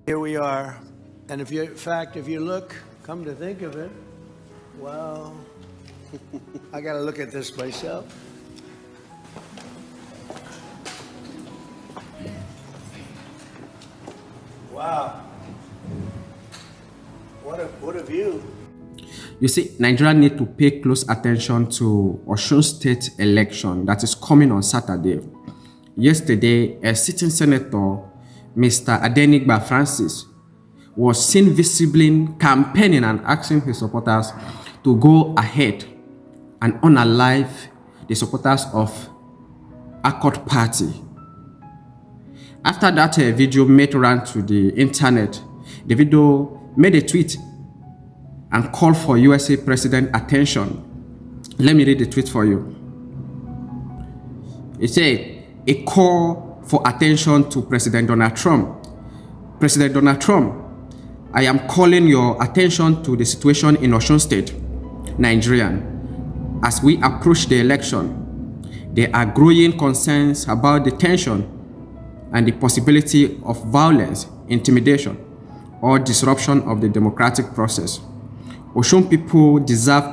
Here we are, and if you look, come to think of it, well, I gotta look at this myself. Wow, what a view. You see, Nigeria need to pay close attention to Osun State election that is coming on Saturday. Yesterday, a sitting senator, Mr. Adenigba Francis, was seen visibly campaigning and asking his supporters to go ahead and unalive the supporters of Accord Party. After that video made round to the internet, Davido made a tweet and called for USA President attention. Let me read the tweet for you. It said, a call for attention to President Donald Trump. President Donald Trump, I am calling your attention to the situation in Osun State, Nigerian. As we approach the election, there are growing concerns about the tension and the possibility of violence, intimidation, or disruption of the democratic process. Osun people deserve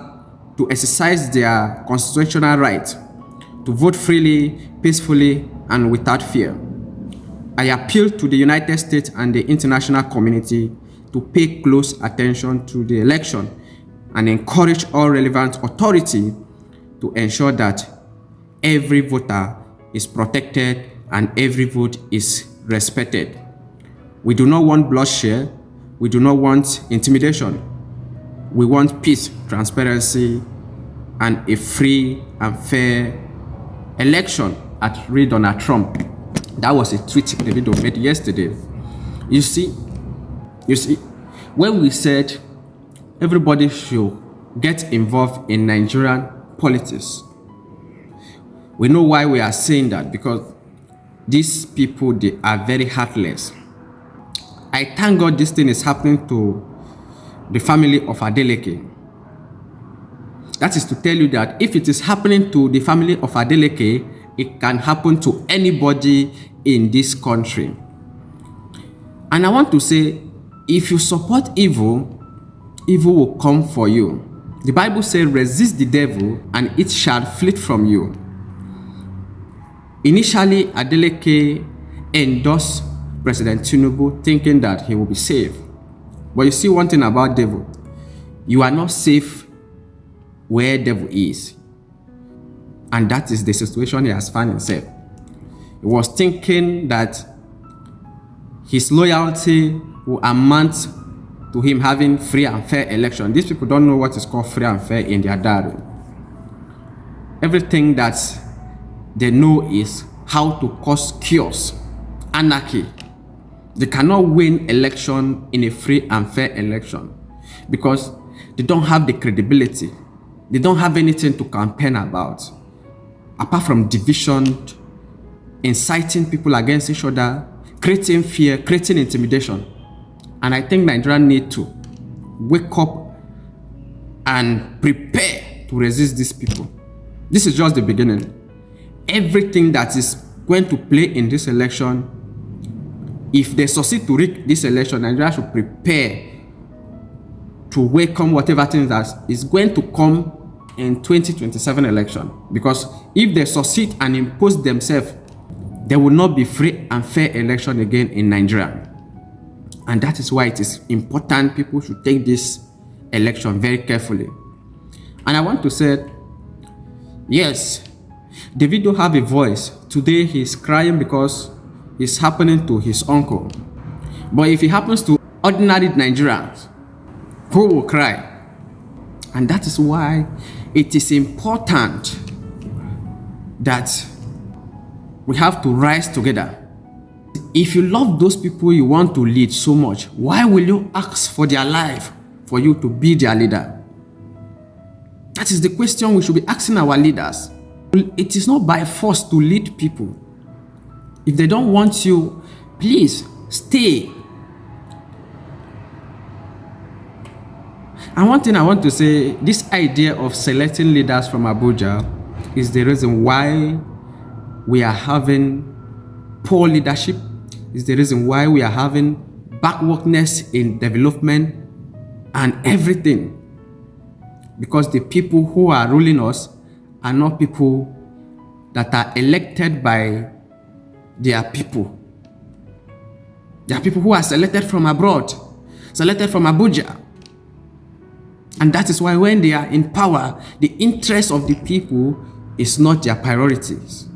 to exercise their constitutional right to vote freely, peacefully, and without fear. I appeal to the United States and the international community to pay close attention to the election and encourage all relevant authority to ensure that every voter is protected and every vote is respected. We do not want bloodshed. We do not want intimidation. We want peace, transparency, and a free and fair election at Read Donald Trump. That was a tweet Davido made yesterday. You see, when we said everybody should get involved in Nigerian politics, we know why we are saying that, because these people, they are very heartless. I thank God this thing is happening to the family of Adeleke. That is to tell you that if it is happening to the family of Adeleke, it can happen to anybody in this country. And I want to say, if you support evil, evil will come for you. The Bible says, resist the devil and it shall flee from you. Initially, Adeleke endorsed President Tinubu thinking that he will be safe. But you see one thing about devil, you are not safe where devil is. And that is the situation he has found himself. He was thinking that his loyalty will amount to him having free and fair election. These people don't know what is called free and fair in their diary. Everything that they know is how to cause chaos, anarchy. They cannot win election in a free and fair election because they don't have the credibility. They don't have anything to campaign about, apart from division, inciting people against each other, creating fear, creating intimidation. And I think Nigeria need to wake up and prepare to resist these people. This is just the beginning. Everything that is going to play in this election, if they succeed to rig this election, Nigeria should prepare to welcome whatever thing that is going to come in 2027 election. Because if they succeed and impose themselves, there will not be free and fair election again in Nigeria. And that is why it is important people should take this election very carefully. And I want to say, yes, Davido have a voice. Today he's crying because it's happening to his uncle. But if it happens to ordinary Nigerians, who will cry? And that is why it is important that we have to rise together. If you love those people you want to lead so much, why will you ask for their life for you to be their leader? That is the question we should be asking our leaders. It is not by force to lead people. If they don't want you, please stay. And one thing I want to say, this idea of selecting leaders from Abuja is the reason why we are having poor leadership, is the reason why we are having backwardness in development and everything. Because the people who are ruling us are not people that are elected by their people. They are people who are selected from abroad, selected from Abuja. And that is why when they are in power, the interest of the people is not their priorities.